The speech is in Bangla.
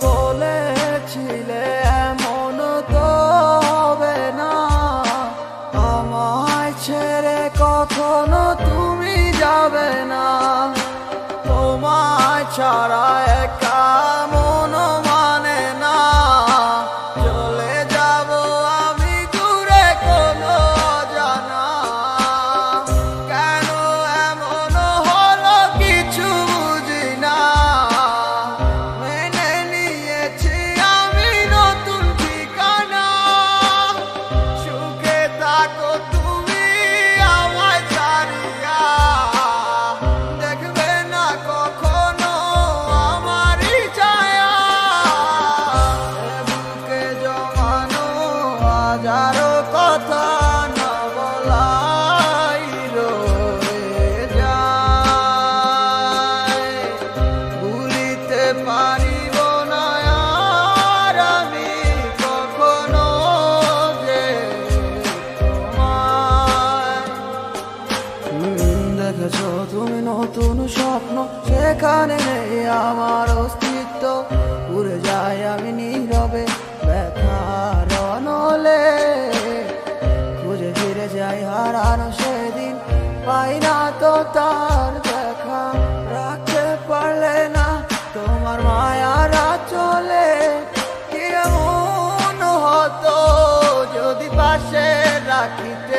বলেছিলে এমন তো হবে না, আমায় ছেড়ে কখনো তুমি যাবে না। তোমায় ছাড়া একা মন মানে না, চলে যাব আমি দূরে কোনো অজানা। কেন এমন হলো কিছু বুঝি না, মেনে নিয়েছি আমি নতুন ঠিকানা। সুখে থাকো তুমি আমায় ছাড়িয়া, দেখবে না কখনো আমারই ছায়া। বুকে জমানো হাজারো কথা না বলাই রয়ে যায়, ভুলিতে পারিব না আর আমি কখনো যে তোমায়। দেখেছো তুমি নতুন স্বপ্ন, সেখানে নেই আমার অস্তিত্ব। উড়ে যাই আমি নীরবে ব্যথার অনলে, খুঁজে ফিরে যাই হারানো সেদিন, পাই না তো তার দেখা। রাখতে পারলে না তোমার মায়ারা চলে, কি এমন হতো যদি পাশে রাখিতে।